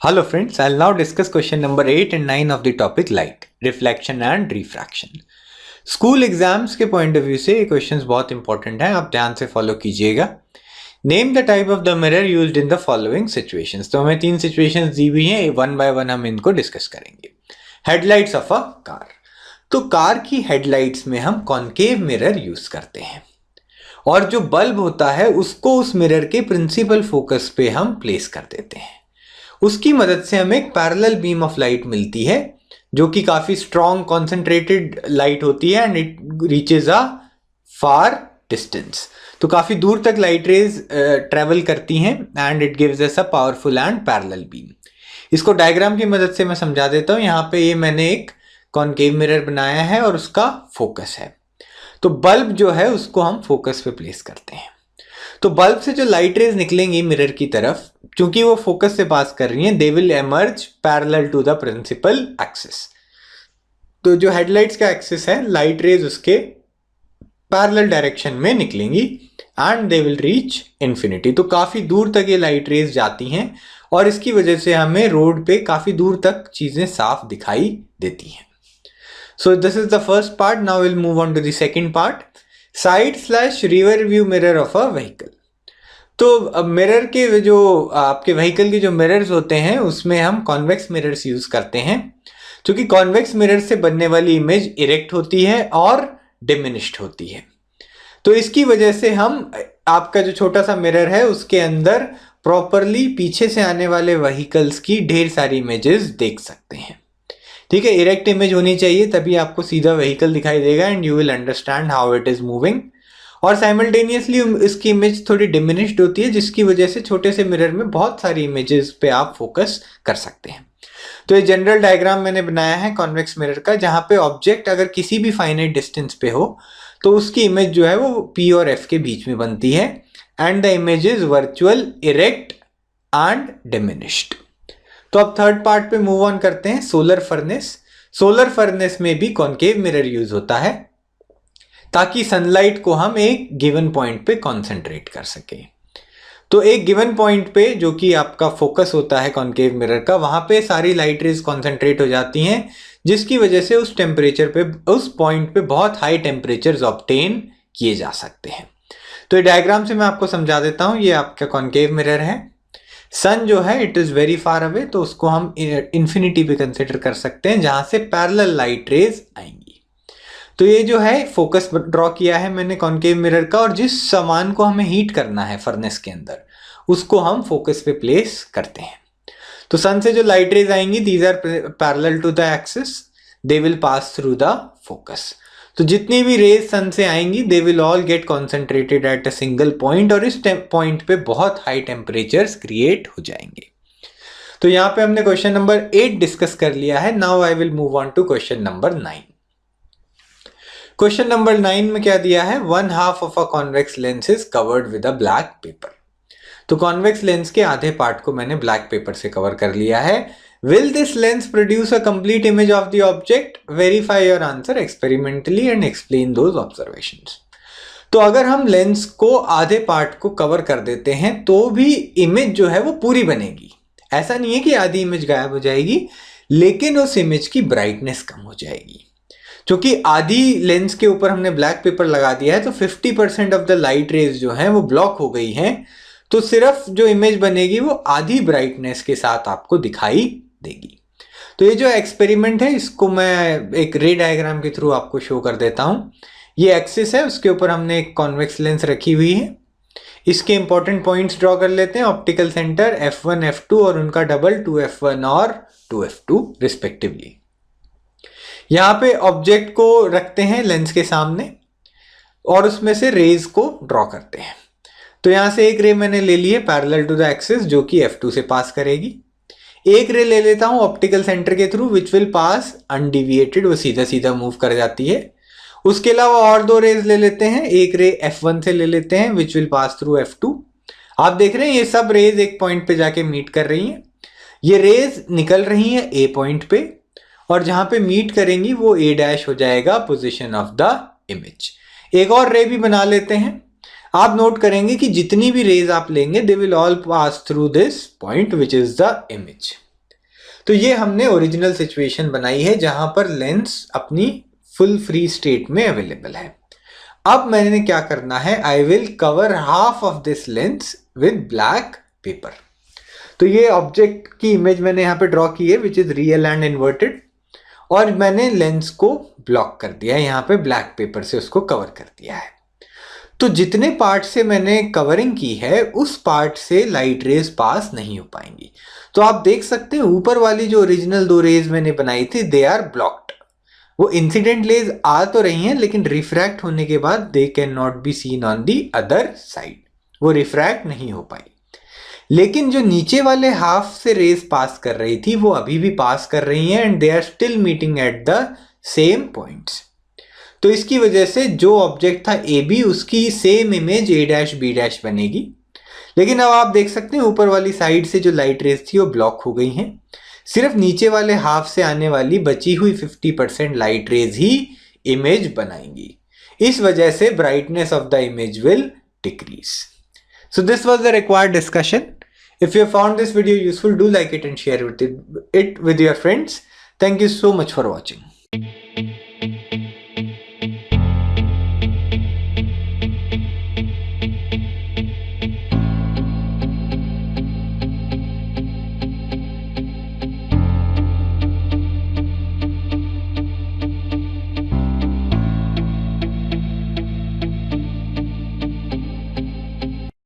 Hello friends, I'll now discuss question number 8 and 9 of the topic light, reflection and refraction. School exams के point of view से ये questions बहुत important हैं, आप ध्यान से फॉलो कीजिएगा. Name the type of the mirror used in the following situations. तो हमें 3 सिचुएशंस दी हुई हैं, वन बाय वन हम इनको डिस्कस करेंगे. Headlights of a car. तो कार की हेडलाइट्स में हम कॉनकेव मिरर यूज करते हैं और जो बल्ब होता है उसको उस मिरर के प्रिंसिपल फोकस पे हम प्लेस कर देते हैं. उसकी मदद से हमें एक पैरेलल बीम ऑफ लाइट मिलती है जो कि काफी स्ट्रॉन्ग कॉन्सेंट्रेटेड लाइट होती है and it reaches a far distance. तो काफी दूर तक लाइट रेज ट्रेवल करती हैं and it gives us a powerful and parallel beam. इसको डायग्राम की मदद से मैं समझा देता हूं. यहाँ पे ये मैंने एक कॉनकेव मिरर बनाया है और उसका फोकस है. तो बल्ब जो है उसको हम फोकस पे प्लेस करते हैं. तो बल्ब से जो लाइट रेज निकलेंगी मिरर की तरफ, क्योंकि वो फोकस से पास कर रही हैं, they will emerge parallel to the principal axis. तो जो हेडलाइट्स का एक्सिस है, लाइट रेज उसके पैरेलल डायरेक्शन में निकलेंगी and they will reach infinity. तो काफी दूर तक ये लाइट रेज जाती हैं और इसकी वजह से हमें रोड पे काफी दूर तक चीजें साफ दिखाई देती हैं. So this is the first part. Now will move on to the second part, side slash rear view mirror of a vehicle. तो अब मिरर के जो आपके व्हीकल के जो मिरर्स होते हैं उसमें हम कॉन्वेक्स मिरर्स यूज करते हैं, क्योंकि कॉन्वेक्स मिरर से बनने वाली इमेज इरेक्ट होती है और डिमिनिश्ड होती है. तो इसकी वजह से हम आपका जो छोटा सा मिरर है उसके अंदर प्रॉपरली पीछे से आने वाले व्हीकल्स की ढेर सारी इमेजेस देख सकते हैं. ठीक है, इरेक्ट इमेज होनी चाहिए तभी आपको सीधा व्हीकल दिखाई देगा and you will understand how it is moving. और साइमल्टेनियसली इसकी इमेज थोड़ी डिमिनिश्ड होती है जिसकी वजह से छोटे से मिरर में बहुत सारी इमेजेस पे आप फोकस कर सकते हैं. तो ये जनरल डायग्राम मैंने बनाया है कॉन्वेक्स मिरर का, जहां पे ऑब्जेक्ट अगर किसी भी फाइनाइट डिस्टेंस पे हो तो उसकी इमेज जो है वो P और F के बीच में बनती है and the image is virtual, erect and diminished. तो अब थर्ड पार्ट पे मूव ऑन करते हैं, सोलर फर्नेस. सोलर फर्नेस में भी कॉनकेव मिरर यूज होता है ताकि सनलाइट को हम एक गिवन पॉइंट पे कंसंट्रेट कर सके. तो एक गिवन पॉइंट पे जो कि आपका फोकस होता है कॉनकेव मिरर का, वहां पे सारी लाइट रेज कंसंट्रेट हो जाती हैं जिसकी वजह से उस टेम्परेचर पे, उस पॉइंट पे बहुत हाई टेम्परेचर्स ऑब्टेन किए जा सकते हैं. तो ये डायग्राम से मैं आपको समझा देता हूं. ये आपका कॉनकेव मिरर है. सन जो है it is very far away, तो उसको हम इंफिनिटी पे कंसिडर कर सकते हैं जहां से पैरेलल लाइट रेज आएंगी. तो ये जो है फोकस ड्रॉ किया है मैंने कॉनकेव मिरर का, और जिस सामान को हमें हीट करना है फर्नेस के अंदर उसको हम फोकस पे प्लेस करते हैं. तो सन से जो लाइट रेज आएंगी, these are parallel to the axis, they will pass through the focus. तो जितनी भी रेज सन से आएंगी they will all get concentrated at a single point और इस पॉइंट पे बहुत हाई टेम्परेचर्स क्रिएट हो जाएंगे. तो यहाँ पे हमने क्वेश्चन नंबर 8 डिस्कस कर लिया है. Now I will move on to question number 9. Question number 9 में क्या दिया है, one half of a convex lens is covered with a black paper. तो कॉन्वेक्स लेंस के आधे पार्ट को मैंने ब्लैक पेपर से कवर कर लिया है. Will this lens produce a complete image of the object? Verify your answer experimentally and explain those observations. तो अगर हम लेंस को आधे पार्ट को कवर कर देते हैं तो भी इमेज जो है वो पूरी बनेगी. ऐसा नहीं है कि आधी इमेज गायब हो जाएगी, लेकिन उस इमेज की ब्राइटनेस कम हो जाएगी. क्योंकि आधी लेंस के ऊपर हमने ब्लैक पेपर लगा दिया है तो 50% ऑफ द लाइट रेज जो है वो ब्लॉक हो गई हैं. तो सिर्फ जो इमेज बनेगी वो आधी ब्राइटनेस के साथ आपको दिखाई देगी. तो ये जो एक्सपेरिमेंट है इसको मैं एक रे डायग्राम के थ्रू आपको शो कर देता हूं. ये एक्सिस है, उसके ऊपर हमने एक कॉन्वेक्स लेंस रखी हुई है. इसके इंपॉर्टेंट पॉइंट्स ड्रॉ कर लेते हैं. ऑप्टिकल सेंटर F1 F2 और उनका डबल 2F1 और 2F2 रिस्पेक्टिवली. यहाँ पे ऑब्जेक्ट को रखते हैं लेंस के सामने और उसमें से रेज को ड्रॉ करते हैं. तो यहाँ से एक रे मैंने ले ली है पैरेलल टू द एक्सिस जो कि F2 से पास करेगी. एक रे ले लेता हूँ ऑप्टिकल सेंटर के through which will pass undeviated, वो सीधा सीधा मूव कर जाती है. उसके अलावा और 2 रेज ले लेते हैं. एक रे F1 से ले लेते हैं which will pass through F2. आप देख रहे हैं ये सब रेज एक पॉइंट पे जाके मीट कर रही हैं. ये रेज निकल रही हैं A पॉइंट पे और जहां पे मीट करेंगी वो A' हो जाएगा पोजीशन ऑफ द इमेज. एक और रे भी बना लेते हैं. आप नोट करेंगे कि जितनी भी रेज आप लेंगे दे will all pass through this point which is the image. तो ये हमने ओरिजिनल सिचुएशन बनाई है जहां पर लेंस अपनी फुल फ्री स्टेट में अवेलेबल है। अब मैंने क्या करना है, I will cover half of this lens with black paper. तो ये ऑब्जेक्ट की इमेज मैंने यहाँ पे ड्रॉ की है which is real and inverted, और मैंने लेंस को ब्लॉक कर दिया है, यहाँ पे ब्लैक पेपर से उसको कवर कर दिया है। तो जितने पार्ट से मैंने कवरिंग की है उस पार्ट से लाइट रेज पास नहीं हो पाएंगी। तो आप देख सकते हैं ऊपर वाली जो ओरिजिनल 2 रेज मैंने बनाई थी दे आर ब्लॉक्ड। वो इंसिडेंट रेज आ तो रही हैं लेकिन रिफ्रैक्ट होने के बाद they can not be seen on the other side, वो रिफ्रैक्ट नहीं हो पाई। लेकिन जो नीचे वाले हाफ से रेज पास कर रही थी वो अभी भी पास कर रही हैं and they are still meeting at the same points. तो इसकी वजह से जो ऑब्जेक्ट था ए बी उसकी same image A dash B dash बनेगी। लेकिन अब आप देख सकते हैं ऊपर वाली साइड से जो लाइट रेज थी वो ब्लॉक हो गई हैं, सिर्फ नीचे वाले हाफ से आने वाली बची हुई 50% लाइट रेज ही इमेज बनाएंगी। इस वजह से brightness of the image will decrease. So this was the required discussion. If you have found this video useful, do like it and share it with your friends. Thank you so much for watching.